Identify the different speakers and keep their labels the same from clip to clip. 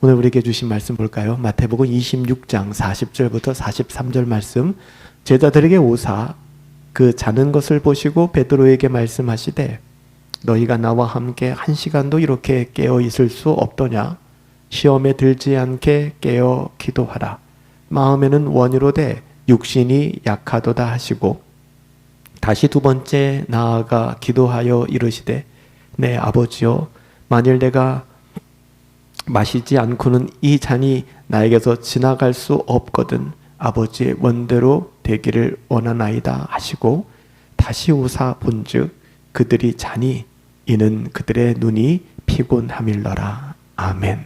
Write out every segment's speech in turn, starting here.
Speaker 1: 오늘 우리에게 주신 말씀 볼까요? 마태복음 26장 40절부터 43절 말씀. 제자들에게 오사 그 자는 것을 보시고 베드로에게 말씀하시되 너희가 나와 함께 1시간도 이렇게 깨어 있을 수 없더냐? 시험에 들지 않게 깨어 기도하라. 마음에는 원이로되 육신이 약하도다 하시고 다시 두 번째 나아가 기도하여 이르시되 내 아버지여 만일 내가 마시지 않고는 이 잔이 나에게서 지나갈 수 없거든 아버지의 원대로 되기를 원하나이다 하시고 다시 오사 본즉 그들이 자니 이는 그들의 눈이 피곤함일러라. 아멘.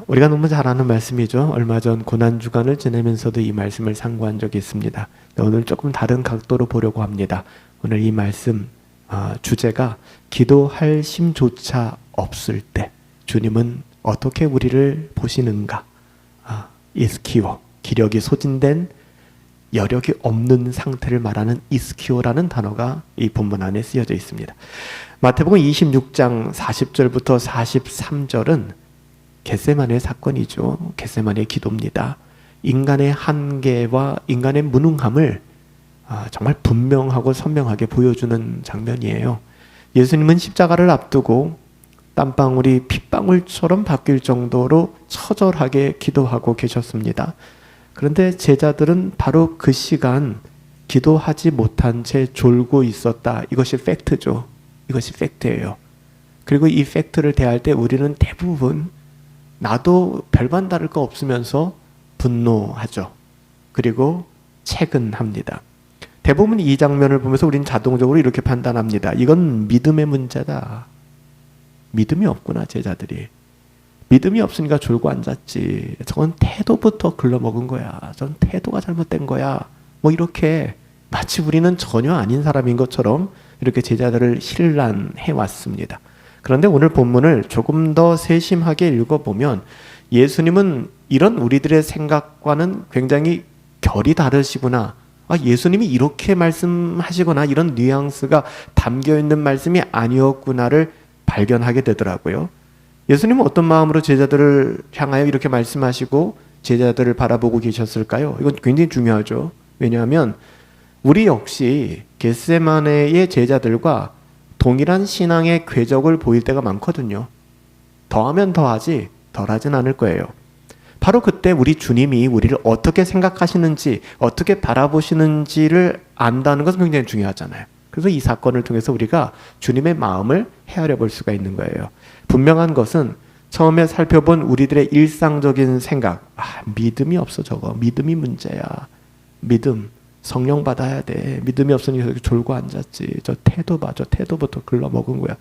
Speaker 1: 우리가 너무 잘 아는 말씀이죠. 얼마 전 고난주간을 지내면서도 이 말씀을 상고한 적이 있습니다. 오늘 조금 다른 각도로 보려고 합니다. 오늘 이 말씀 주제가 기도할 힘조차 없을 때 주님은 어떻게 우리를 보시는가. 이스키오, 기력이 소진된 여력이 없는 상태를 말하는 이스키오라는 단어가 이 본문 안에 쓰여져 있습니다. 마태복음 26장 40절부터 43절은 겟세마네 사건이죠. 겟세마네 기도입니다. 인간의 한계와 인간의 무능함을 정말 분명하고 선명하게 보여주는 장면이에요. 예수님은 십자가를 앞두고 땀방울이 핏방울처럼 바뀔 정도로 처절하게 기도하고 계셨습니다. 그런데 제자들은 바로 그 시간 기도하지 못한 채 졸고 있었다. 이것이 팩트죠. 이것이 팩트예요. 그리고 이 팩트를 대할 때 우리는 대부분 나도 별반 다를 거 없으면서 분노하죠. 그리고 채근합니다. 대부분 이 장면을 보면서 우리는 자동적으로 이렇게 판단합니다. 이건 믿음의 문제다. 믿음이 없구나 제자들이. 믿음이 없으니까 졸고 앉았지. 저건 태도부터 글러먹은 거야. 저건 태도가 잘못된 거야. 뭐 이렇게 마치 우리는 전혀 아닌 사람인 것처럼 이렇게 제자들을 신란해 왔습니다. 그런데 오늘 본문을 조금 더 세심하게 읽어보면 예수님은 이런 우리들의 생각과는 굉장히 결이 다르시구나. 예수님이 이렇게 말씀하시거나 이런 뉘앙스가 담겨있는 말씀이 아니었구나를 발견하게 되더라고요. 예수님은 어떤 마음으로 제자들을 향하여 이렇게 말씀하시고 제자들을 바라보고 계셨을까요? 이건 굉장히 중요하죠. 왜냐하면 우리 역시 겟세마네의 제자들과 동일한 신앙의 궤적을 보일 때가 많거든요. 더하면 더하지 덜하진 않을 거예요. 바로 그때 우리 주님이 우리를 어떻게 생각하시는지 어떻게 바라보시는지를 안다는 것은 굉장히 중요하잖아요. 그래서 이 사건을 통해서 우리가 주님의 마음을 헤아려 볼 수가 있는 거예요. 분명한 것은 처음에 살펴본 우리들의 일상적인 생각, 믿음이 없어 저거, 믿음이 문제야. 믿음, 성령 받아야 돼. 믿음이 없으니 저렇게 졸고 앉았지. 저 태도 봐, 저 태도부터 글러먹은 거야.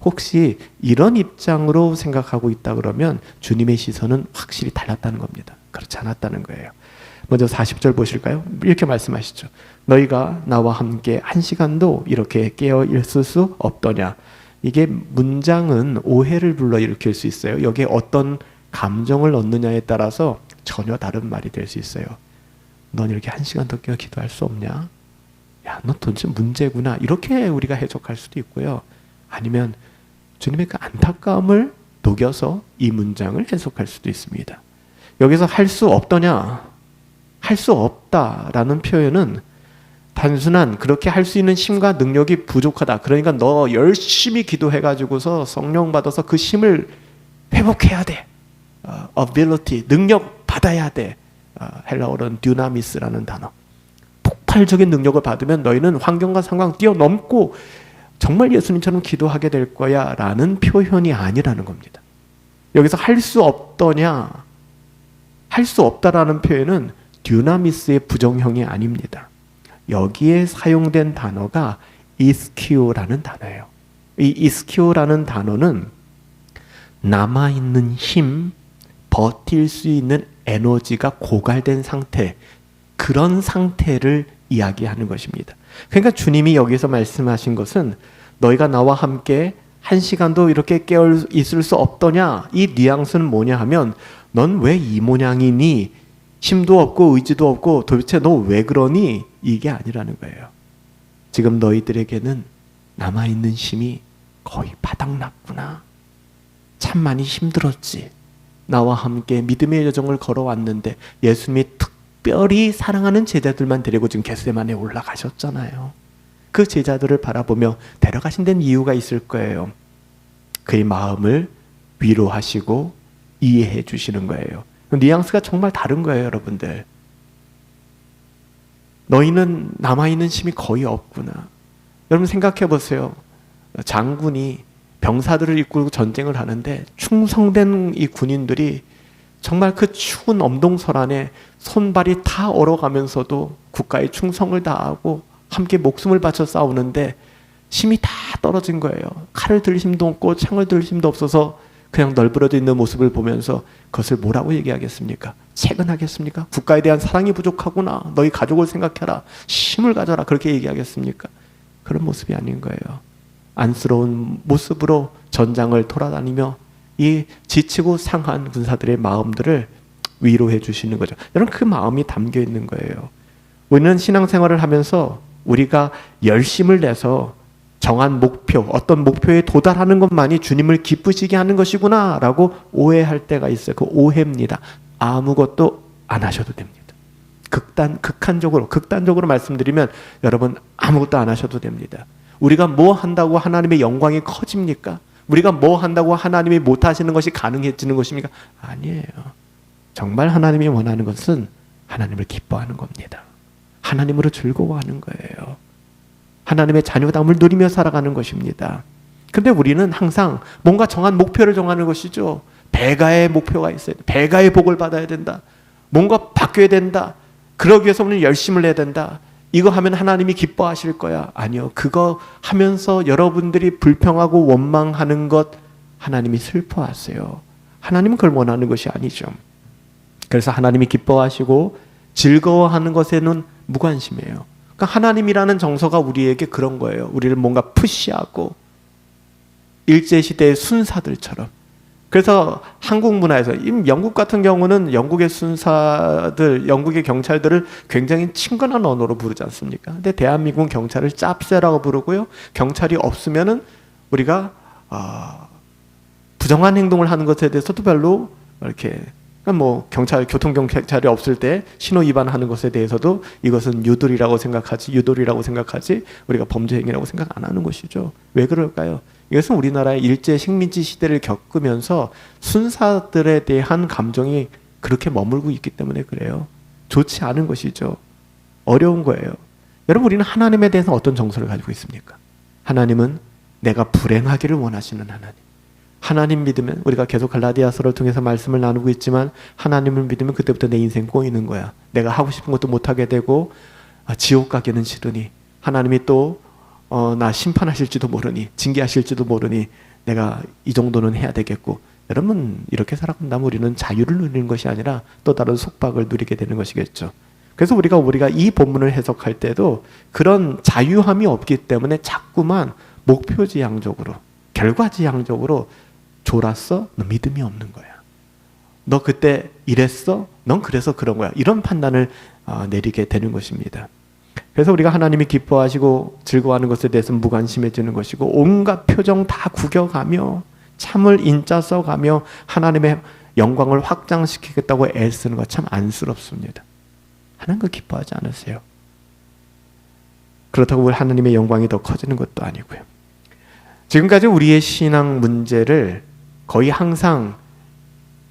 Speaker 1: 혹시 이런 입장으로 생각하고 있다 그러면 주님의 시선은 확실히 달랐다는 겁니다. 그렇지 않았다는 거예요. 먼저 40절 보실까요? 이렇게 말씀하시죠. 너희가 나와 함께 1시간도 이렇게 깨어 있을 수 없더냐. 이게 문장은 오해를 불러일으킬 수 있어요. 여기에 어떤 감정을 넣느냐에 따라서 전혀 다른 말이 될 수 있어요. 넌 이렇게 1시간도 깨어 기도할 수 없냐? 야, 너 도대체 문제구나. 이렇게 우리가 해석할 수도 있고요. 아니면 주님의 그 안타까움을 녹여서 이 문장을 해석할 수도 있습니다. 여기서 할 수 없더냐? 할 수 없다라는 표현은 단순한 그렇게 할 수 있는 힘과 능력이 부족하다. 그러니까 너 열심히 기도해가지고서 성령 받아서 그 힘을 회복해야 돼. ability, 능력 받아야 돼. 헬라어로는 듀나미스라는 단어. 폭발적인 능력을 받으면 너희는 환경과 상황 뛰어넘고 정말 예수님처럼 기도하게 될 거야 라는 표현이 아니라는 겁니다. 여기서 할 수 없더냐, 할 수 없다라는 표현은 듀나미스의 부정형이 아닙니다. 여기에 사용된 단어가 이스키오라는 단어예요. 이 이스키오라는 단어는 남아있는 힘, 버틸 수 있는 에너지가 고갈된 상태, 그런 상태를 이야기하는 것입니다. 그러니까 주님이 여기서 말씀하신 것은 너희가 나와 함께 1시간도 이렇게 깨어 있을 수 없더냐. 이 뉘앙스는 뭐냐 하면 넌 왜 이 모양이니? 힘도 없고 의지도 없고 도대체 너 왜 그러니? 이게 아니라는 거예요. 지금 너희들에게는 남아있는 힘이 거의 바닥났구나. 참 많이 힘들었지. 나와 함께 믿음의 여정을 걸어왔는데 예수님이 특별히 사랑하는 제자들만 데리고 지금 겟세마네에 올라가셨잖아요. 그 제자들을 바라보며 데려가신 데는 이유가 있을 거예요. 그의 마음을 위로하시고 이해해 주시는 거예요. 뉘앙스가 정말 다른 거예요, 여러분들. 너희는 남아있는 힘이 거의 없구나. 여러분 생각해 보세요. 장군이 병사들을 이끌고 전쟁을 하는데 충성된 이 군인들이 정말 그 추운 엄동설 안에 손발이 다 얼어가면서도 국가에 충성을 다하고 함께 목숨을 바쳐 싸우는데 힘이 다 떨어진 거예요. 칼을 들 힘도 없고 창을 들 힘도 없어서 그냥 널브러져 있는 모습을 보면서 그것을 뭐라고 얘기하겠습니까? 채근하겠습니까? 국가에 대한 사랑이 부족하구나. 너희 가족을 생각해라. 힘을 가져라. 그렇게 얘기하겠습니까? 그런 모습이 아닌 거예요. 안쓰러운 모습으로 전장을 돌아다니며 이 지치고 상한 군사들의 마음들을 위로해 주시는 거죠. 여러분 그 마음이 담겨 있는 거예요. 우리는 신앙생활을 하면서 우리가 열심을 내서 정한 목표, 어떤 목표에 도달하는 것만이 주님을 기쁘시게 하는 것이구나 라고 오해할 때가 있어요. 그 오해입니다. 아무것도 안 하셔도 됩니다. 극단적으로 말씀드리면 여러분 아무것도 안 하셔도 됩니다. 우리가 뭐 한다고 하나님의 영광이 커집니까? 우리가 뭐 한다고 하나님이 못하시는 것이 가능해지는 것입니까? 아니에요. 정말 하나님이 원하는 것은 하나님을 기뻐하는 겁니다. 하나님으로 즐거워하는 거예요. 하나님의 자녀됨을 누리며 살아가는 것입니다. 그런데 우리는 항상 뭔가 정한 목표를 정하는 것이죠. 배가의 목표가 있어야 돼. 배가의 복을 받아야 된다. 뭔가 바뀌어야 된다. 그러기 위해서 우리는 열심을 내야 된다. 이거 하면 하나님이 기뻐하실 거야. 아니요. 그거 하면서 여러분들이 불평하고 원망하는 것 하나님이 슬퍼하세요. 하나님은 그걸 원하는 것이 아니죠. 그래서 하나님이 기뻐하시고 즐거워하는 것에는 무관심해요. 그러니까 하나님이라는 정서가 우리에게 그런 거예요. 우리를 뭔가 푸시하고 일제시대의 순사들처럼. 그래서 한국 문화에서 영국 같은 경우는 영국의 순사들, 영국의 경찰들을 굉장히 친근한 언어로 부르지 않습니까? 근데 대한민국은 경찰을 짭새라고 부르고요. 경찰이 없으면은 우리가 부정한 행동을 하는 것에 대해서도 별로 이렇게 뭐 교통 경찰이 없을 때 신호 위반하는 것에 대해서도 이것은 유돌이라고 생각하지 우리가 범죄 행위라고 생각 안 하는 것이죠. 왜 그럴까요? 이것은 우리나라의 일제 식민지 시대를 겪으면서 순사들에 대한 감정이 그렇게 머물고 있기 때문에 그래요. 좋지 않은 것이죠. 어려운 거예요. 여러분 우리는 하나님에 대해서 어떤 정서를 가지고 있습니까? 하나님은 내가 불행하기를 원하시는 하나님. 하나님 믿으면 우리가 계속 갈라디아서를 통해서 말씀을 나누고 있지만 하나님을 믿으면 그때부터 내 인생 꼬이는 거야. 내가 하고 싶은 것도 못하게 되고 지옥 가기는 싫으니 하나님이 또 나 심판하실지도 모르니 징계하실지도 모르니 내가 이 정도는 해야 되겠고. 여러분 이렇게 살아간다면 우리는 자유를 누리는 것이 아니라 또 다른 속박을 누리게 되는 것이겠죠. 그래서 우리가 이 본문을 해석할 때도 그런 자유함이 없기 때문에 자꾸만 목표지향적으로 결과지향적으로 졸았어? 너 믿음이 없는 거야. 너 그때 이랬어? 넌 그래서 그런 거야. 이런 판단을 내리게 되는 것입니다. 그래서 우리가 하나님이 기뻐하시고 즐거워하는 것에 대해서 무관심해지는 것이고 온갖 표정 다 구겨가며 참을 인자 써가며 하나님의 영광을 확장시키겠다고 애쓰는 것 참 안쓰럽습니다. 하나님 그 기뻐하지 않으세요. 그렇다고 하나님의 영광이 더 커지는 것도 아니고요. 지금까지 우리의 신앙 문제를 거의 항상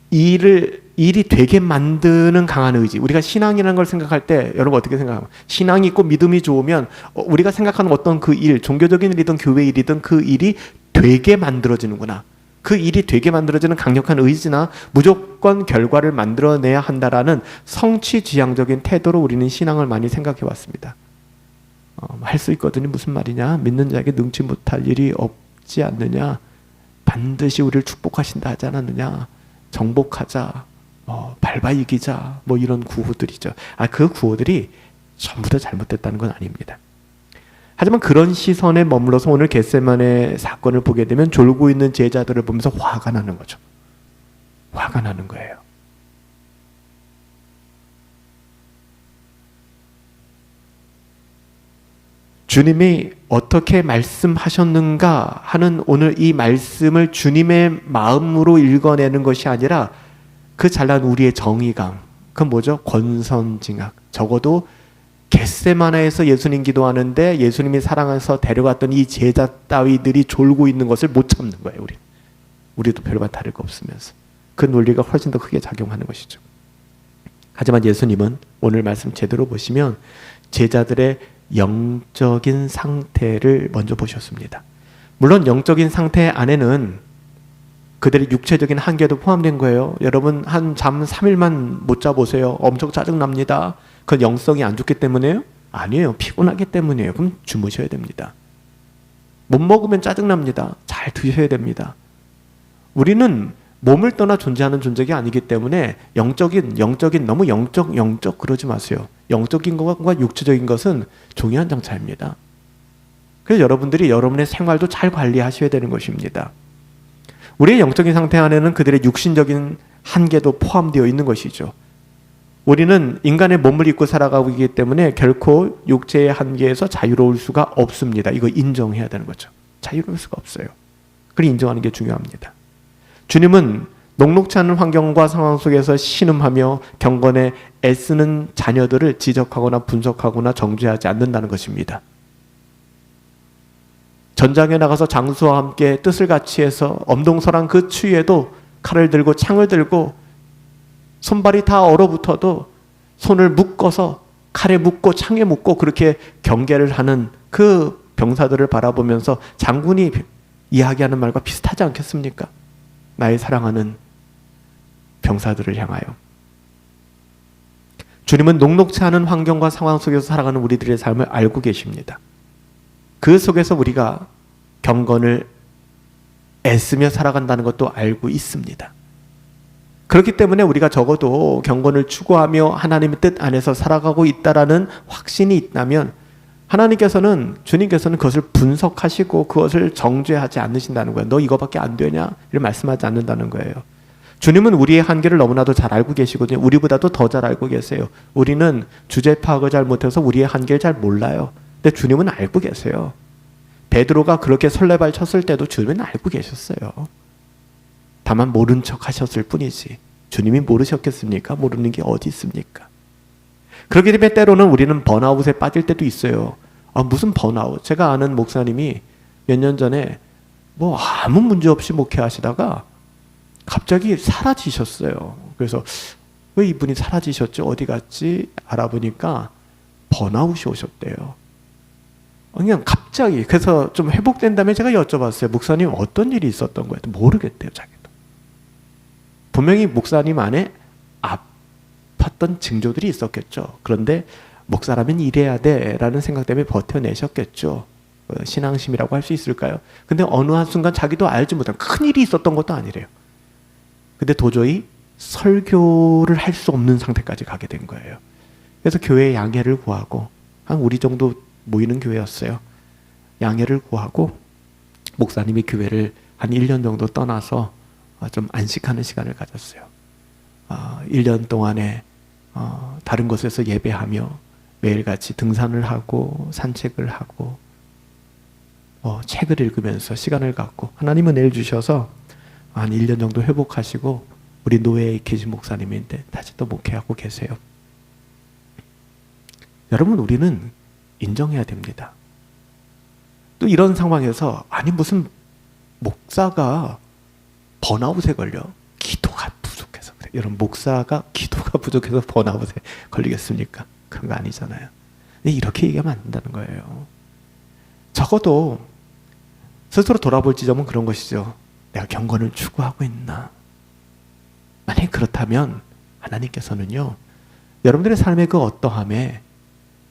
Speaker 1: 일이 되게 만드는 강한 의지. 우리가 신앙이라는 걸 생각할 때 여러분 어떻게 생각하면 신앙이 있고 믿음이 좋으면 우리가 생각하는 어떤 그 일, 종교적인 일이든 교회 일이든 그 일이 되게 만들어지는구나. 그 일이 되게 만들어지는 강력한 의지나 무조건 결과를 만들어내야 한다라는 성취지향적인 태도로 우리는 신앙을 많이 생각해 왔습니다. 할 수 있거든요. 무슨 말이냐? 믿는 자에게 능치 못할 일이 없지 않느냐? 반드시 우리를 축복하신다 하지 않았느냐? 정복하자, 밟아 이기자, 이런 구호들이죠. 그 구호들이 전부 다 잘못됐다는 건 아닙니다. 하지만 그런 시선에 머물러서 오늘 겟세마네 사건을 보게 되면 졸고 있는 제자들을 보면서 화가 나는 거죠. 화가 나는 거예요. 주님이 어떻게 말씀하셨는가 하는 오늘 이 말씀을 주님의 마음으로 읽어내는 것이 아니라 그 잘난 우리의 정의감, 그건 뭐죠? 권선징악. 적어도 겟세마네에서 예수님 기도하는데 예수님이 사랑해서 데려갔던 이 제자 따위들이 졸고 있는 것을 못 참는 거예요. 우리도 별반 다를 거 없으면서. 그 논리가 훨씬 더 크게 작용하는 것이죠. 하지만 예수님은 오늘 말씀 제대로 보시면 제자들의 영적인 상태를 먼저 보셨습니다. 물론 영적인 상태 안에는 그들의 육체적인 한계도 포함된 거예요. 여러분 한 잠 3일만 못 자보세요. 엄청 짜증납니다. 그건 영성이 안 좋기 때문에요? 아니에요. 피곤하기 때문이에요. 그럼 주무셔야 됩니다. 못 먹으면 짜증납니다. 잘 드셔야 됩니다. 우리는 몸을 떠나 존재하는 존재가 아니기 때문에 영적인 너무 영적 그러지 마세요. 영적인 것과 육체적인 것은 종이한 장차입니다. 그래서 여러분들이 여러분의 생활도 잘 관리하셔야 되는 것입니다. 우리의 영적인 상태 안에는 그들의 육신적인 한계도 포함되어 있는 것이죠. 우리는 인간의 몸을 입고 살아가고 있기 때문에 결코 육체의 한계에서 자유로울 수가 없습니다. 이거 인정해야 되는 거죠. 자유로울 수가 없어요. 그걸 인정하는 게 중요합니다. 주님은 녹록지 않은 환경과 상황 속에서 신음하며 경건에 애쓰는 자녀들을 지적하거나 분석하거나 정죄하지 않는다는 것입니다. 전장에 나가서 장수와 함께 뜻을 같이 해서 엄동설한 그 추위에도 칼을 들고 창을 들고 손발이 다 얼어붙어도 손을 묶어서 칼에 묶고 창에 묶고 그렇게 경계를 하는 그 병사들을 바라보면서 장군이 이야기하는 말과 비슷하지 않겠습니까? 나의 사랑하는 병사들을 향하여. 주님은 녹록지 않은 환경과 상황 속에서 살아가는 우리들의 삶을 알고 계십니다. 그 속에서 우리가 경건을 애쓰며 살아간다는 것도 알고 있습니다. 그렇기 때문에 우리가 적어도 경건을 추구하며 하나님의 뜻 안에서 살아가고 있다라는 확신이 있다면 주님께서는 그것을 분석하시고 그것을 정죄하지 않으신다는 거예요. 너 이거밖에 안 되냐? 이를 말씀하지 않는다는 거예요. 주님은 우리의 한계를 너무나도 잘 알고 계시거든요. 우리보다도 더 잘 알고 계세요. 우리는 주제 파악을 잘 못해서 우리의 한계를 잘 몰라요. 근데 주님은 알고 계세요. 베드로가 그렇게 설레발 쳤을 때도 주님은 알고 계셨어요. 다만 모른 척 하셨을 뿐이지. 주님이 모르셨겠습니까? 모르는 게 어디 있습니까? 그렇기 때문에 때로는 우리는 번아웃에 빠질 때도 있어요. 무슨 번아웃? 제가 아는 목사님이 몇 년 전에 아무 문제 없이 목회하시다가 갑자기 사라지셨어요. 그래서 왜 이분이 사라지셨지? 어디 갔지? 알아보니까 번아웃이 오셨대요. 그냥 갑자기. 그래서 좀 회복된 다음에 제가 여쭤봤어요. 목사님 어떤 일이 있었던 거예요? 모르겠대요. 자기도. 분명히 목사님 안에 아팠던 징조들이 있었겠죠. 그런데 목사라면 이래야 돼라는 생각 때문에 버텨내셨겠죠. 신앙심이라고 할 수 있을까요? 근데 어느 한순간 자기도 알지 못한 큰일이 있었던 것도 아니래요. 근데 도저히 설교를 할 수 없는 상태까지 가게 된 거예요. 그래서 교회에 양해를 구하고, 한 우리 정도 모이는 교회였어요. 양해를 구하고 목사님이 교회를 한 1년 정도 떠나서 좀 안식하는 시간을 가졌어요. 1년 동안에 다른 곳에서 예배하며 매일같이 등산을 하고 산책을 하고 책을 읽으면서 시간을 갖고 하나님은 은혜를 주셔서 한 1년 정도 회복하시고 우리 노예에 계신 목사님인데 다시 또 목회하고 계세요. 여러분, 우리는 인정해야 됩니다. 또 이런 상황에서 무슨 목사가 번아웃에 걸려 기도가 부족해서 그래. 여러분, 목사가 기도가 부족해서 번아웃에 걸리겠습니까? 그런 거 아니잖아요. 근데 이렇게 얘기하면 안 된다는 거예요. 적어도 스스로 돌아볼 지점은 그런 것이죠. 내가 경건을 추구하고 있나? 만약 그렇다면 하나님께서는요, 여러분들의 삶의 그 어떠함에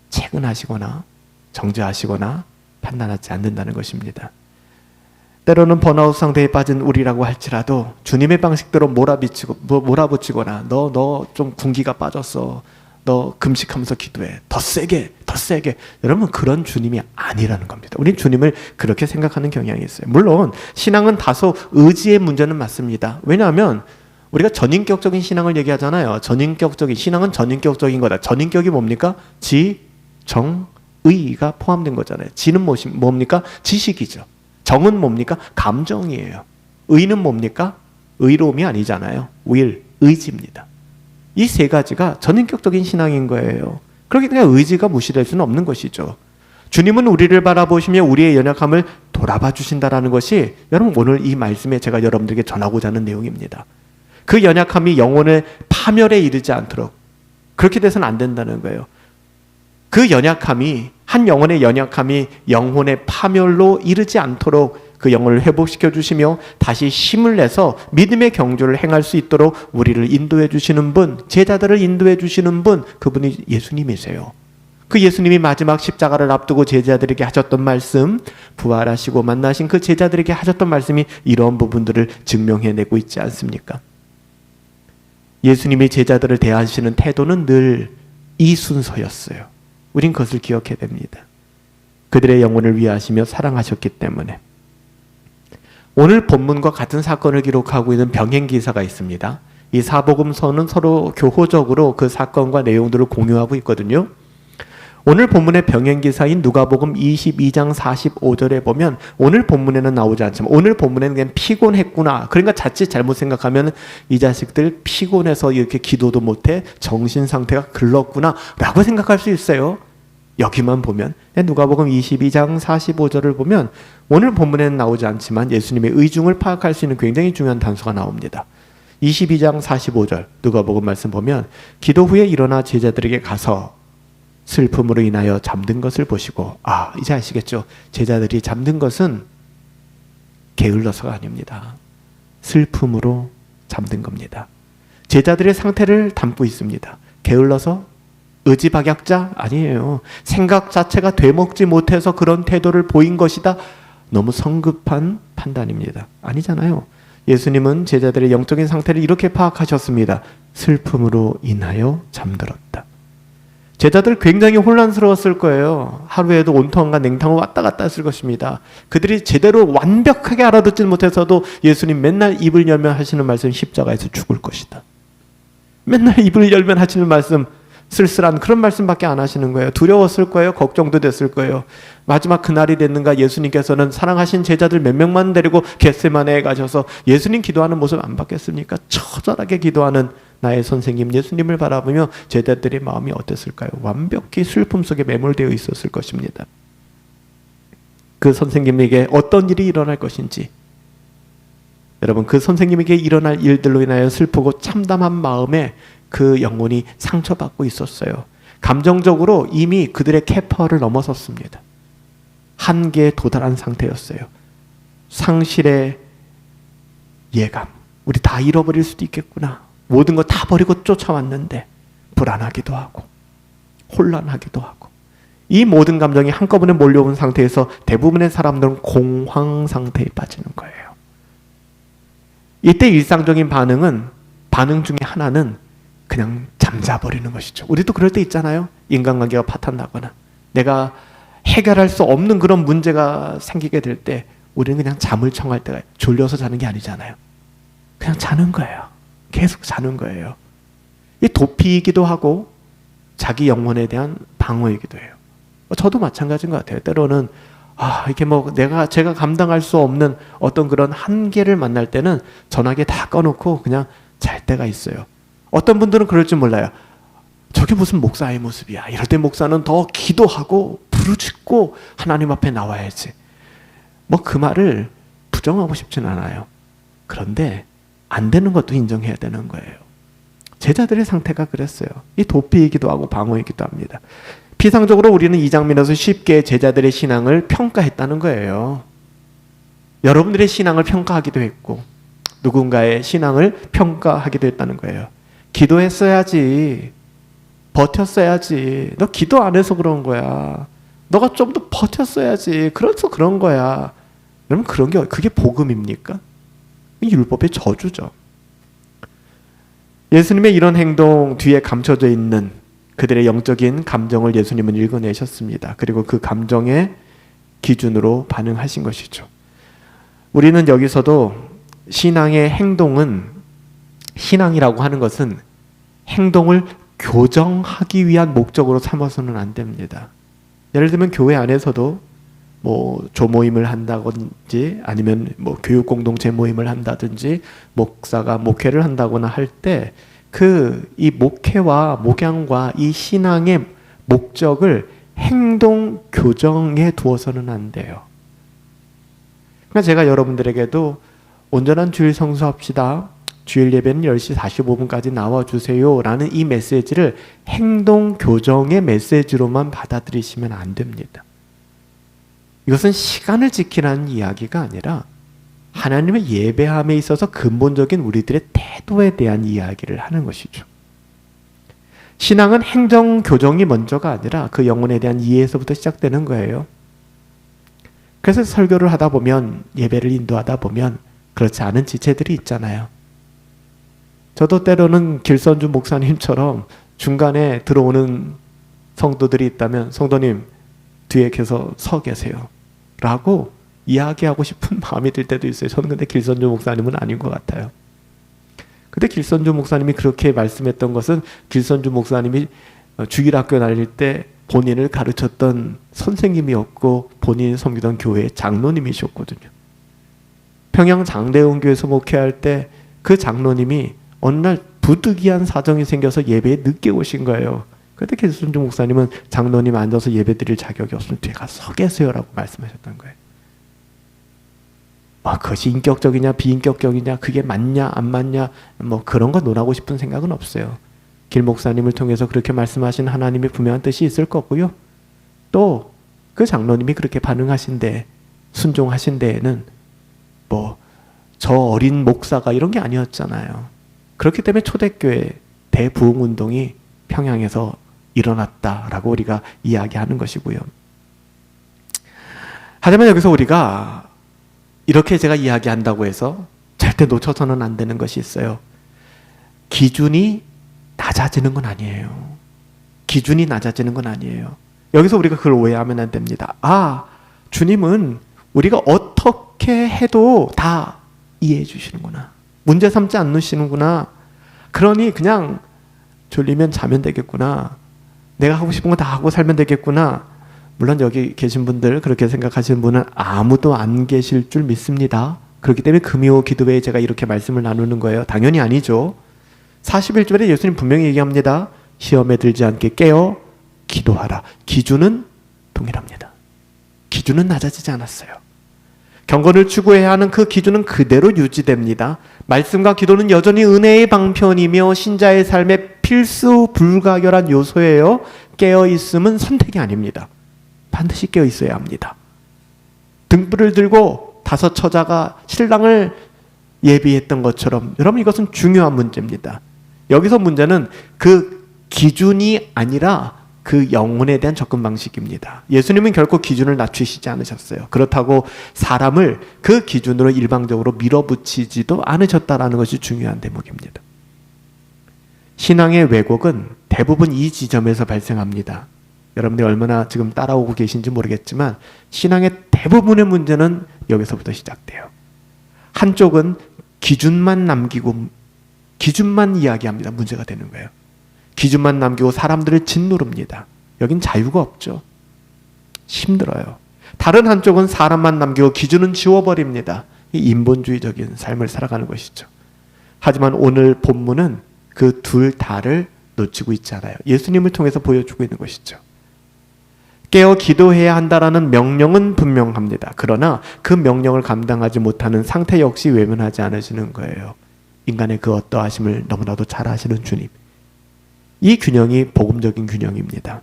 Speaker 1: 채근하시거나 정죄하시거나 판단하지 않는다는 것입니다. 때로는 번아웃 상태에 빠진 우리라고 할지라도 주님의 방식대로 몰아붙이거나 너 좀 군기가 빠졌어. 너 금식하면서 기도해. 더 세게. 여러분, 그런 주님이 아니라는 겁니다. 우리는 주님을 그렇게 생각하는 경향이 있어요. 물론 신앙은 다소 의지의 문제는 맞습니다. 왜냐하면 우리가 전인격적인 신앙을 얘기하잖아요. 신앙은 전인격적인 거다. 전인격이 뭡니까? 지, 정, 의가 포함된 거잖아요. 지는 뭡니까? 지식이죠. 정은 뭡니까? 감정이에요. 의는 뭡니까? 의로움이 아니잖아요. 의. 의지입니다. 이 세 가지가 전인격적인 신앙인 거예요. 그렇기 때문에 의지가 무시될 수는 없는 것이죠. 주님은 우리를 바라보시며 우리의 연약함을 돌아봐 주신다라는 것이 여러분 오늘 이 말씀에 제가 여러분들에게 전하고자 하는 내용입니다. 그 연약함이 영혼의 파멸에 이르지 않도록 그렇게 돼서는 안 된다는 거예요. 그 연약함이 한 영혼의 연약함이 영혼의 파멸로 이르지 않도록 그 영혼을 회복시켜 주시며 다시 힘을 내서 믿음의 경주를 행할 수 있도록 우리를 인도해 주시는 분, 제자들을 인도해 주시는 분, 그분이 예수님이세요. 그 예수님이 마지막 십자가를 앞두고 제자들에게 하셨던 말씀, 부활하시고 만나신 그 제자들에게 하셨던 말씀이 이런 부분들을 증명해내고 있지 않습니까? 예수님이 제자들을 대하시는 태도는 늘 이 순서였어요. 우린 그것을 기억해야 됩니다. 그들의 영혼을 위하시며 사랑하셨기 때문에. 오늘 본문과 같은 사건을 기록하고 있는 병행기사가 있습니다. 이 사복음서는 서로 교호적으로 그 사건과 내용들을 공유하고 있거든요. 오늘 본문의 병행기사인 누가복음 22장 45절에 보면 오늘 본문에는 나오지 않지만 오늘 본문에는 그냥 피곤했구나. 그러니까 자칫 잘못 생각하면 이 자식들 피곤해서 이렇게 기도도 못해 정신 상태가 글렀구나 라고 생각할 수 있어요. 여기만 보면 누가복음 22장 45절을 보면 오늘 본문에는 나오지 않지만 예수님의 의중을 파악할 수 있는 굉장히 중요한 단서가 나옵니다. 22장 45절 누가복음 말씀 보면 기도 후에 일어나 제자들에게 가서 슬픔으로 인하여 잠든 것을 보시고 이제 아시겠죠? 제자들이 잠든 것은 게을러서가 아닙니다. 슬픔으로 잠든 겁니다. 제자들의 상태를 담고 있습니다. 게을러서 의지박약자? 아니에요. 생각 자체가 되먹지 못해서 그런 태도를 보인 것이다. 너무 성급한 판단입니다. 아니잖아요. 예수님은 제자들의 영적인 상태를 이렇게 파악하셨습니다. 슬픔으로 인하여 잠들었다. 제자들 굉장히 혼란스러웠을 거예요. 하루에도 온통과 냉탕을 왔다 갔다 했을 것입니다. 그들이 제대로 완벽하게 알아듣지 못해서도 예수님 맨날 입을 열면 하시는 말씀 십자가에서 죽을 것이다. 맨날 입을 열면 하시는 말씀 쓸쓸한 그런 말씀밖에 안 하시는 거예요. 두려웠을 거예요. 걱정도 됐을 거예요. 마지막 그날이 됐는가 예수님께서는 사랑하신 제자들 몇 명만 데리고 겟세마네에 가셔서 예수님 기도하는 모습 안 봤겠습니까? 처절하게 기도하는 나의 선생님 예수님을 바라보며 제자들의 마음이 어땠을까요? 완벽히 슬픔 속에 매몰되어 있었을 것입니다. 그 선생님에게 어떤 일이 일어날 것인지 여러분 그 선생님에게 일어날 일들로 인하여 슬프고 참담한 마음에 그 영혼이 상처받고 있었어요. 감정적으로 이미 그들의 캐파를 넘어섰습니다. 한계에 도달한 상태였어요. 상실의 예감. 우리 다 잃어버릴 수도 있겠구나. 모든 거 다 버리고 쫓아왔는데 불안하기도 하고 혼란하기도 하고 이 모든 감정이 한꺼번에 몰려온 상태에서 대부분의 사람들은 공황 상태에 빠지는 거예요. 이때 일상적인 반응 중에 하나는 그냥 잠자버리는 것이죠. 우리도 그럴 때 있잖아요. 인간관계가 파탄나거나 내가 해결할 수 없는 그런 문제가 생기게 될 때 우리는 그냥 잠을 청할 때가 졸려서 자는 게 아니잖아요. 그냥 자는 거예요. 계속 자는 거예요. 이 도피이기도 하고 자기 영혼에 대한 방어이기도 해요. 저도 마찬가지인 것 같아요. 때로는 이렇게 제가 감당할 수 없는 어떤 그런 한계를 만날 때는 전화기 다 꺼놓고 그냥 잘 때가 있어요. 어떤 분들은 그럴 줄 몰라요. 저게 무슨 목사의 모습이야. 이럴 때 목사는 더 기도하고 부르짖고 하나님 앞에 나와야지. 그 말을 부정하고 싶진 않아요. 그런데 안 되는 것도 인정해야 되는 거예요. 제자들의 상태가 그랬어요. 이 도피이기도 하고 방어이기도 합니다. 피상적으로 우리는 이 장면에서 쉽게 제자들의 신앙을 평가했다는 거예요. 여러분들의 신앙을 평가하기도 했고 누군가의 신앙을 평가하기도 했다는 거예요. 기도했어야지. 버텼어야지. 너 기도 안 해서 그런 거야. 너가 좀 더 버텼어야지. 그래서 그런 거야. 여러분 그게 복음입니까? 율법의 저주죠. 예수님의 이런 행동 뒤에 감춰져 있는 그들의 영적인 감정을 예수님은 읽어내셨습니다. 그리고 그 감정의 기준으로 반응하신 것이죠. 우리는 여기서도 신앙의 신앙이라고 하는 것은 행동을 교정하기 위한 목적으로 삼아서는 안 됩니다. 예를 들면 교회 안에서도 뭐 조모임을 한다든지 아니면 뭐 교육 공동체 모임을 한다든지 목사가 목회를 한다거나 할 때 이 목회와 목양과 이 신앙의 목적을 행동 교정에 두어서는 안 돼요. 그러니까 제가 여러분들에게도 온전한 주일 성수합시다. 주일 예배는 10시 45분까지 나와주세요 라는 이 메시지를 행동 교정의 메시지로만 받아들이시면 안 됩니다. 이것은 시간을 지키라는 이야기가 아니라 하나님의 예배함에 있어서 근본적인 우리들의 태도에 대한 이야기를 하는 것이죠. 신앙은 행정 교정이 먼저가 아니라 그 영혼에 대한 이해에서부터 시작되는 거예요. 그래서 설교를 하다 보면, 예배를 인도하다 보면 그렇지 않은 지체들이 있잖아요. 저도 때로는 길선주 목사님처럼 중간에 들어오는 성도들이 있다면 성도님 뒤에 서 계세요 라고 이야기하고 싶은 마음이 들 때도 있어요. 저는 근데 길선주 목사님은 아닌 것 같아요. 근데 길선주 목사님이 그렇게 말씀했던 것은 길선주 목사님이 주일학교 다닐 때 본인을 가르쳤던 선생님이었고 본인이 섬기던 교회의 장로님이셨거든요. 평양 장대원교회에서 목회할 때 그 장로님이 어느 날 부득이한 사정이 생겨서 예배에 늦게 오신 거예요. 그때 길선주 목사님은 장로님 앉아서 예배 드릴 자격이 없으면 뒤에 가서 서 계세요라고 말씀하셨던 거예요. 그것이 인격적이냐 비인격적이냐, 그게 맞냐 안 맞냐, 뭐 그런 거 논하고 싶은 생각은 없어요. 길 목사님을 통해서 그렇게 말씀하신 하나님의 분명한 뜻이 있을 거고요. 또 그 장로님이 그렇게 반응하신 순종하신 데에는 뭐 저 어린 목사가 이런 게 아니었잖아요. 그렇기 때문에 초대교회 대부흥운동이 평양에서 일어났다라고 우리가 이야기하는 것이고요. 하지만 여기서 우리가 이렇게 제가 이야기한다고 해서 절대 놓쳐서는 안 되는 것이 있어요. 기준이 낮아지는 건 아니에요. 기준이 낮아지는 건 아니에요. 여기서 우리가 그걸 오해하면 안 됩니다. 주님은 우리가 어떻게 해도 다 이해해 주시는구나. 문제 삼지 않으시는구나. 그러니 그냥 졸리면 자면 되겠구나. 내가 하고 싶은 거 다 하고 살면 되겠구나. 물론 여기 계신 분들, 그렇게 생각하시는 분은 아무도 안 계실 줄 믿습니다. 그렇기 때문에 금요 기도회에 제가 이렇게 말씀을 나누는 거예요. 당연히 아니죠. 41절에 예수님 분명히 얘기합니다. 시험에 들지 않게 깨어 기도하라. 기준은 동일합니다. 기준은 낮아지지 않았어요. 경건을 추구해야 하는 그 기준은 그대로 유지됩니다. 말씀과 기도는 여전히 은혜의 방편이며 신자의 삶의 필수 불가결한 요소예요. 깨어있음은 선택이 아닙니다. 반드시 깨어있어야 합니다. 등불을 들고 5 처자가 신랑을 예비했던 것처럼, 여러분 이것은 중요한 문제입니다. 여기서 문제는 그 기준이 아니라 그 영혼에 대한 접근 방식입니다. 예수님은 결코 기준을 낮추시지 않으셨어요. 그렇다고 사람을 그 기준으로 일방적으로 밀어붙이지도 않으셨다라는 것이 중요한 대목입니다. 신앙의 왜곡은 대부분 이 지점에서 발생합니다. 여러분들이 얼마나 지금 따라오고 계신지 모르겠지만 신앙의 대부분의 문제는 여기서부터 시작돼요. 한쪽은 기준만 남기고 기준만 이야기합니다. 문제가 되는 거예요. 기준만 남기고 사람들을 짓누릅니다. 여긴 자유가 없죠. 힘들어요. 다른 한쪽은 사람만 남기고 기준은 지워버립니다. 이 인본주의적인 삶을 살아가는 것이죠. 하지만 오늘 본문은 그 둘 다를 놓치고 있지 않아요. 예수님을 통해서 보여주고 있는 것이죠. 깨어 기도해야 한다라는 명령은 분명합니다. 그러나 그 명령을 감당하지 못하는 상태 역시 외면하지 않으시는 거예요. 인간의 그 어떠하심을 너무나도 잘 아시는 주님. 이 균형이 복음적인 균형입니다.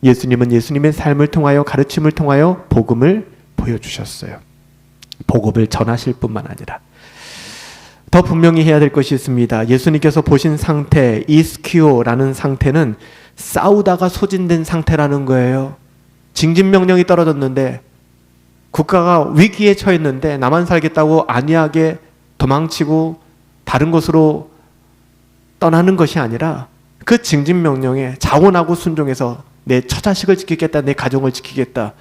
Speaker 1: 예수님은 예수님의 삶을 통하여, 가르침을 통하여 복음을 보여주셨어요. 복음을 전하실 뿐만 아니라 더 분명히 해야 될 것이 있습니다. 예수님께서 보신 상태, 이스키오라는 상태는 싸우다가 소진된 상태라는 거예요. 징집명령이 떨어졌는데, 국가가 위기에 처했는데 나만 살겠다고 안이하게 도망치고 다른 곳으로 떠나는 것이 아니라 그 징집명령에 자원하고 순종해서 내 처자식을 지키겠다, 내 가정을 지키겠다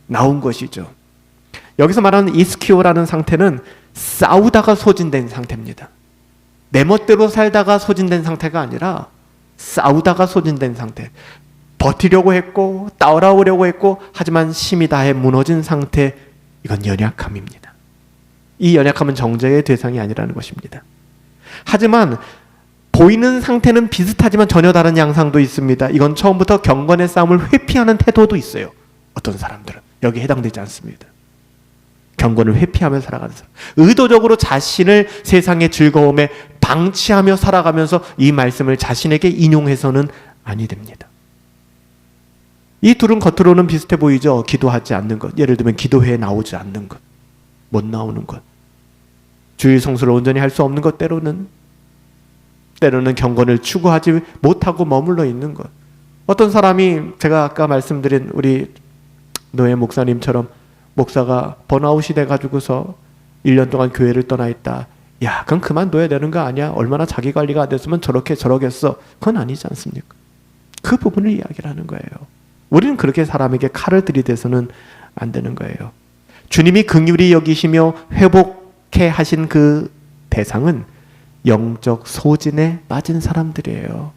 Speaker 1: 나온 것이죠. 여기서 말하는 이스키오라는 상태는 싸우다가 소진된 상태입니다. 내 멋대로 살다가 소진된 상태가 아니라 싸우다가 소진된 상태. 버티려고 했고 따라오려고 했고 하지만 힘이 다해 무너진 상태, 이건 연약함입니다. 이 연약함은 정죄의 대상이 아니라는 것입니다. 하지만 보이는 상태는 비슷하지만 전혀 다른 양상도 있습니다. 이건 처음부터 경건의 싸움을 회피하는 태도도 있어요. 어떤 사람들은 여기에 해당되지 않습니다. 경건을 회피하며 살아가는 사람, 의도적으로 자신을 세상의 즐거움에 방치하며 살아가면서 이 말씀을 자신에게 인용해서는 아니 됩니다. 이 둘은 겉으로는 비슷해 보이죠. 기도하지 않는 것, 예를 들면 기도회에 나오지 않는 것, 못 나오는 것, 주일 성수를 온전히 할 수 없는 것, 때로는 경건을 추구하지 못하고 머물러 있는 것. 어떤 사람이 제가 아까 말씀드린 우리 노예 목사님처럼 목사가 번아웃이 돼가지고서 1년 동안 교회를 떠나 있다. 야, 그건 그만둬야 되는 거 아니야? 얼마나 자기 관리가 안 됐으면 저러겠어. 그건 아니지 않습니까? 그 부분을 이야기를 하는 거예요. 우리는 그렇게 사람에게 칼을 들이대서는 안 되는 거예요. 주님이 긍휼히 여기시며 회복해 하신 그 대상은 영적 소진에 빠진 사람들이에요.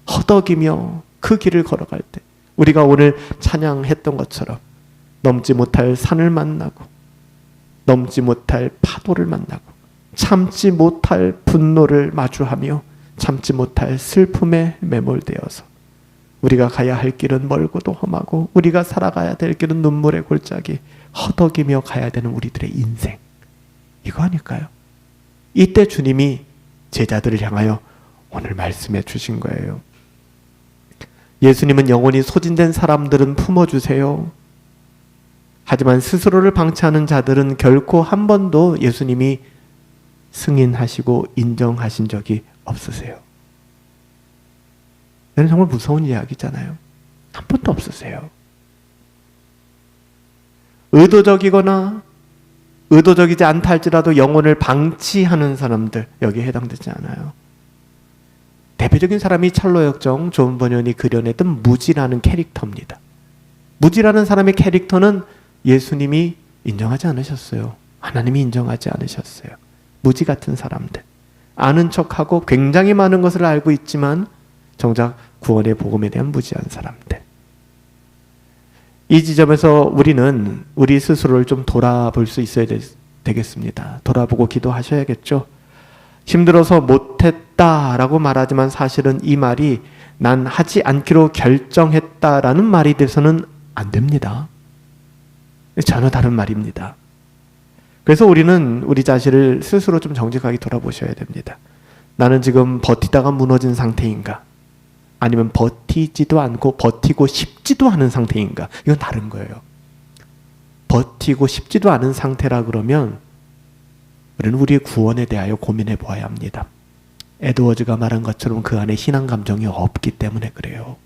Speaker 1: 허덕이며 그 길을 걸어갈 때 우리가 오늘 찬양했던 것처럼 넘지 못할 산을 만나고 넘지 못할 파도를 만나고 참지 못할 분노를 마주하며 참지 못할 슬픔에 매몰되어서 우리가 가야 할 길은 멀고도 험하고 우리가 살아가야 될 길은 눈물의 골짜기, 허덕이며 가야 되는 우리들의 인생, 이거 아닐까요? 이때 주님이 제자들을 향하여 오늘 말씀해 주신 거예요. 예수님은 영혼이 소진된 사람들은 품어주세요. 하지만 스스로를 방치하는 자들은 결코 한 번도 예수님이 승인하시고 인정하신 적이 없으세요. 이건 정말 무서운 이야기잖아요. 한 번도 없으세요. 의도적이거나 의도적이지 않다 할지라도 영혼을 방치하는 사람들, 여기에 해당되지 않아요. 대표적인 사람이 찰로 역정 존 버년이 그려냈던 무지라는 캐릭터입니다. 무지라는 사람의 캐릭터는 예수님이 인정하지 않으셨어요. 하나님이 인정하지 않으셨어요. 무지 같은 사람들, 아는 척하고 굉장히 많은 것을 알고 있지만 정작 구원의 복음에 대한 무지한 사람들. 이 지점에서 우리는 우리 스스로를 좀 돌아볼 수 있어야 되겠습니다. 돌아보고 기도하셔야겠죠. 힘들어서 못했다라고 말하지만 사실은 이 말이 난 하지 않기로 결정했다라는 말이 돼서는 안 됩니다. 전혀 다른 말입니다. 그래서 우리는 우리 자신을 스스로 좀 정직하게 돌아보셔야 됩니다. 나는 지금 버티다가 무너진 상태인가? 아니면 버티지도 않고 버티고 싶지도 않은 상태인가? 이건 다른 거예요. 버티고 싶지도 않은 상태라 그러면 우리는 우리의 구원에 대하여 고민해 보아야 합니다. 에드워즈가 말한 것처럼 그 안에 신앙 감정이 없기 때문에 그래요.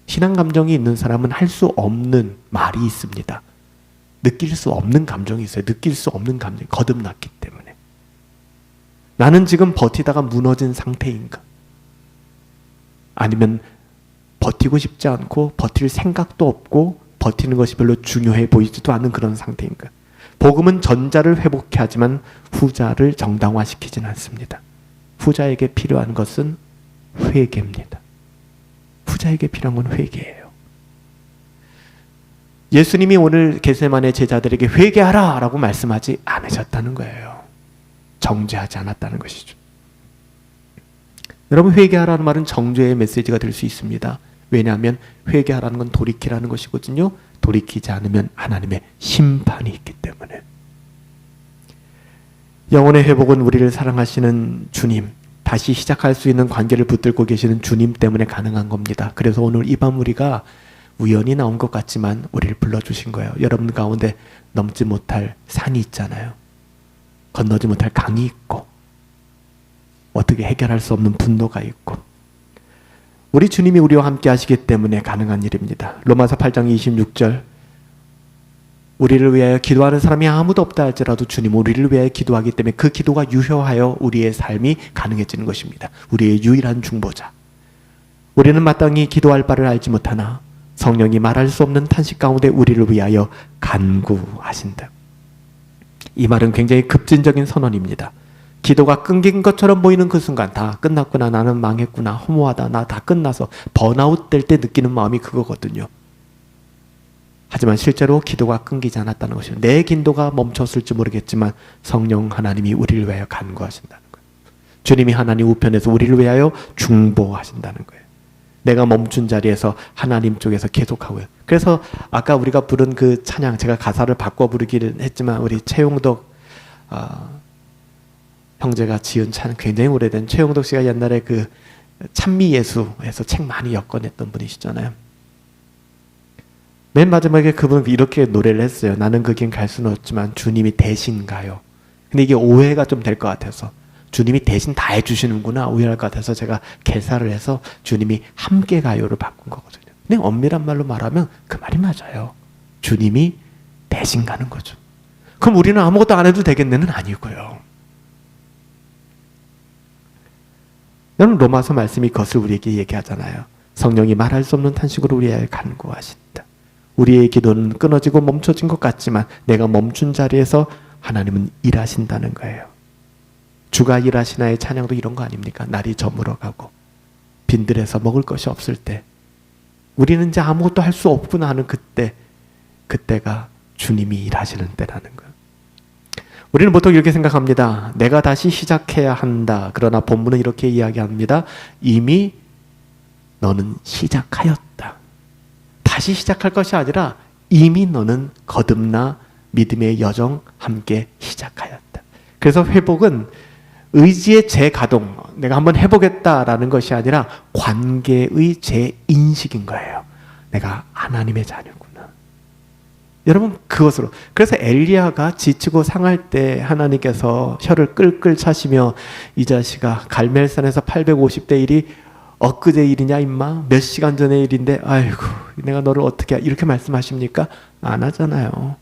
Speaker 1: 신앙 감정이 있는 사람은 할 수 없는 말이 있습니다. 느낄 수 없는 감정이 있어요. 느낄 수 없는 감정이 거듭났기 때문에. 나는 지금 버티다가 무너진 상태인가? 아니면 버티고 싶지 않고 버틸 생각도 없고 버티는 것이 별로 중요해 보이지도 않는 그런 상태인가? 복음은 전자를 회복해 하지만 후자를 정당화시키지는 않습니다. 후자에게 필요한 것은 회개입니다. 후자에게 필요한 건 회개예요. 예수님이 오늘 겟세마네 제자들에게 회개하라 라고 말씀하지 않으셨다는 거예요. 정죄하지 않았다는 것이죠. 여러분, 회개하라는 말은 정죄의 메시지가 될 수 있습니다. 왜냐하면 회개하라는 건 돌이키라는 것이거든요. 돌이키지 않으면 하나님의 심판이 있기 때문에. 영혼의 회복은 우리를 사랑하시는 주님, 다시 시작할 수 있는 관계를 붙들고 계시는 주님 때문에 가능한 겁니다. 그래서 오늘 이 밤 우리가 우연히 나온 것 같지만 우리를 불러주신 거예요. 여러분 가운데 넘지 못할 산이 있잖아요. 건너지 못할 강이 있고 어떻게 해결할 수 없는 분노가 있고 우리 주님이 우리와 함께 하시기 때문에 가능한 일입니다. 로마서 8장 26절, 우리를 위하여 기도하는 사람이 아무도 없다 할지라도 주님 우리를 위하여 기도하기 때문에 그 기도가 유효하여 우리의 삶이 가능해지는 것입니다. 우리의 유일한 중보자. 우리는 마땅히 기도할 바를 알지 못하나 성령이 말할 수 없는 탄식 가운데 우리를 위하여 간구하신다. 이 말은 굉장히 급진적인 선언입니다. 기도가 끊긴 것처럼 보이는 그 순간 다 끝났구나, 나는 망했구나, 허무하다, 나 다 끝나서 번아웃 될 때 느끼는 마음이 그거거든요. 하지만 실제로 기도가 끊기지 않았다는 것이요. 내 기도가 멈췄을지 모르겠지만 성령 하나님이 우리를 위하여 간구하신다는 거예요. 주님이 하나님 우편에서 우리를 위하여 중보하신다는 거예요. 내가 멈춘 자리에서 하나님 쪽에서 계속하고요. 그래서 아까 우리가 부른 그 찬양, 제가 가사를 바꿔 부르기는 했지만 우리 최용덕 형제가 지은 찬양, 굉장히 오래된, 최용덕 씨가 옛날에 그 찬미예수에서 책 많이 엮어냈던 분이시잖아요. 맨 마지막에 그분은 이렇게 노래를 했어요. 나는 그 길 갈 수는 없지만 주님이 대신 가요. 근데 이게 오해가 좀 될 것 같아서, 주님이 대신 다 해주시는구나 오해할 것 같아서 제가 개사를 해서 주님이 함께 가요를 바꾼 거거든요. 근데 엄밀한 말로 말하면 그 말이 맞아요. 주님이 대신 가는 거죠. 그럼 우리는 아무것도 안 해도 되겠네는 아니고요. 여러분, 로마서 말씀이 그것을 우리에게 얘기하잖아요. 성령이 말할 수 없는 탄식으로 우리에게 간구하신다. 우리의 기도는 끊어지고 멈춰진 것 같지만 내가 멈춘 자리에서 하나님은 일하신다는 거예요. 주가 일하시나의 찬양도 이런 거 아닙니까? 날이 저물어가고 빈들에서 먹을 것이 없을 때, 우리는 이제 아무것도 할 수 없구나 하는 그때가 주님이 일하시는 때라는 거예요. 우리는 보통 이렇게 생각합니다. 내가 다시 시작해야 한다. 그러나 본문은 이렇게 이야기합니다. 이미 너는 시작하였다. 다시 시작할 것이 아니라 이미 너는 거듭나 믿음의 여정 함께 시작하였다. 그래서 회복은 의지의 재가동, 내가 한번 해보겠다라는 것이 아니라 관계의 재인식인 거예요. 내가 하나님의 자녀구나. 여러분, 그것으로. 그래서 엘리야가 지치고 상할 때 하나님께서 혀를 끌끌 차시며 이 자식아 갈멜산에서 850대 1이 엊그제 일이냐 임마? 몇 시간 전의 일인데 아이고 내가 너를 어떻게 이렇게 말씀하십니까? 안 하잖아요.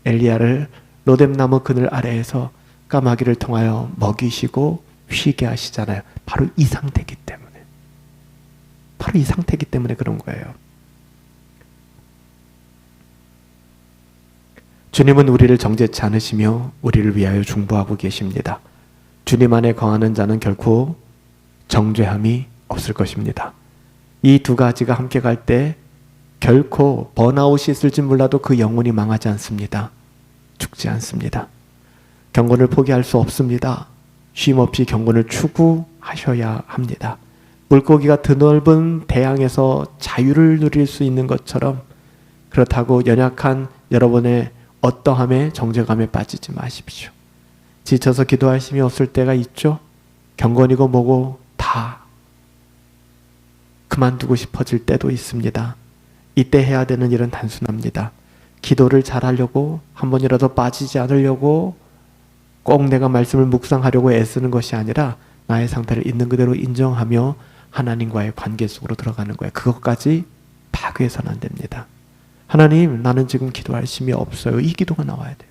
Speaker 1: 엘리야를 로뎀나무 그늘 아래에서 까마귀를 통하여 먹이시고 쉬게 하시잖아요. 바로 이 상태이기 때문에. 바로 이 상태이기 때문에 그런 거예요. 주님은 우리를 정죄치 않으시며 우리를 위하여 중보하고 계십니다. 주님 안에 거하는 자는 결코 정죄함이 없을 것입니다. 이 두 가지가 함께 갈 때 결코 번아웃이 있을지 몰라도 그 영혼이 망하지 않습니다. 죽지 않습니다. 경건을 포기할 수 없습니다. 쉼없이 경건을 추구하셔야 합니다. 물고기가 드넓은 대양에서 자유를 누릴 수 있는 것처럼, 그렇다고 연약한 여러분의 어떠함에 정죄감에 빠지지 마십시오. 지쳐서 기도할 힘이 없을 때가 있죠. 경건이고 뭐고 다 그만두고 싶어질 때도 있습니다. 이때 해야 되는 일은 단순합니다. 기도를 잘하려고, 한 번이라도 빠지지 않으려고 꼭 내가 말씀을 묵상하려고 애쓰는 것이 아니라 나의 상태를 있는 그대로 인정하며 하나님과의 관계 속으로 들어가는 거예요. 그것까지 파괴해서는 안 됩니다. 하나님, 나는 지금 기도할 힘이 없어요. 이 기도가 나와야 돼요.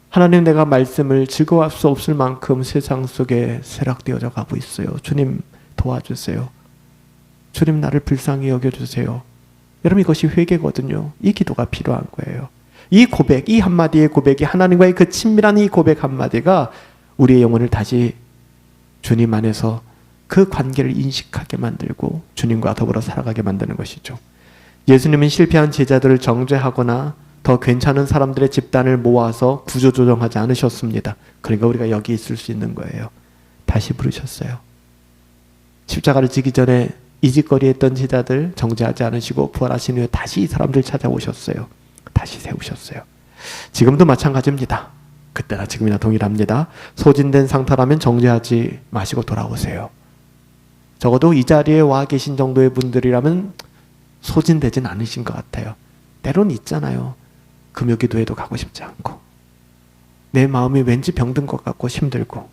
Speaker 1: 하나님, 내가 말씀을 즐거워할 수 없을 만큼 세상 속에 쇠락되어져 가고 있어요. 주님 도와주세요. 주님 나를 불쌍히 여겨주세요. 여러분, 이것이 회개거든요. 이 기도가 필요한 거예요. 이 고백, 이 한마디의 고백이, 하나님과의 그 친밀한 이 고백 한마디가 우리의 영혼을 다시 주님 안에서 그 관계를 인식하게 만들고 주님과 더불어 살아가게 만드는 것이죠. 예수님은 실패한 제자들을 정죄하거나 더 괜찮은 사람들의 집단을 모아서 구조조정하지 않으셨습니다. 그러니까 우리가 여기 있을 수 있는 거예요. 다시 부르셨어요. 십자가를 지기 전에 이직거리 했던 제자들 정죄하지 않으시고 부활하신 후에 다시 이 사람들 찾아오셨어요. 다시 세우셨어요. 지금도 마찬가지입니다. 그때나 지금이나 동일합니다. 소진된 상태라면 정죄하지 마시고 돌아오세요. 적어도 이 자리에 와 계신 정도의 분들이라면 소진되진 않으신 것 같아요. 때로는 있잖아요. 금요기도회도 가고 싶지 않고 내 마음이 왠지 병든 것 같고 힘들고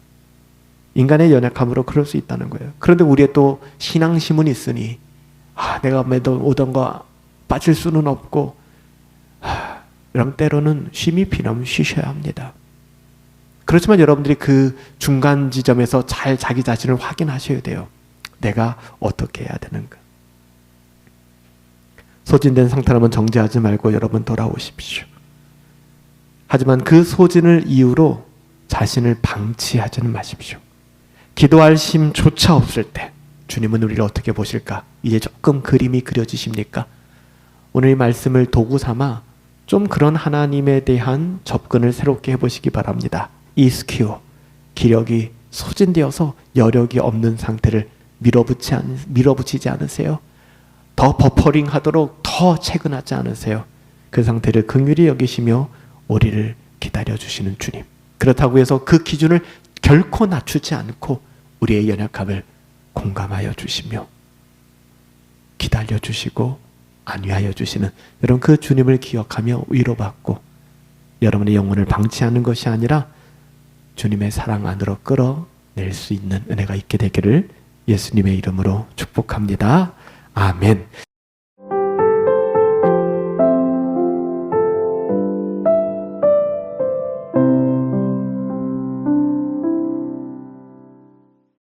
Speaker 1: 인간의 연약함으로 그럴 수 있다는 거예요. 그런데 우리의 또 신앙심은 있으니 내가 매번 오던 거 빠질 수는 없고 그럼 때로는 쉼이 필요하면 쉬셔야 합니다. 그렇지만 여러분들이 그 중간 지점에서 잘 자기 자신을 확인하셔야 돼요. 내가 어떻게 해야 되는가. 소진된 상태라면 정죄하지 말고 여러분 돌아오십시오. 하지만 그 소진을 이유로 자신을 방치하지는 마십시오. 기도할 힘조차 없을 때 주님은 우리를 어떻게 보실까? 이제 조금 그림이 그려지십니까? 오늘 이 말씀을 도구 삼아 좀 그런 하나님에 대한 접근을 새롭게 해보시기 바랍니다. 이스큐, 기력이 소진되어서 여력이 없는 상태를 밀어붙이지 않으세요? 더 버퍼링 하도록 더 채근하지 않으세요? 그 상태를 긍휼히 여기시며 우리를 기다려주시는 주님. 그렇다고 해서 그 기준을 결코 낮추지 않고 우리의 연약함을 공감하여 주시며 기다려주시고 안위하여 주시는 여러분, 그 주님을 기억하며 위로받고 여러분의 영혼을 방치하는 것이 아니라 주님의 사랑 안으로 끌어낼 수 있는 은혜가 있게 되기를 예수님의 이름으로 축복합니다. 아멘.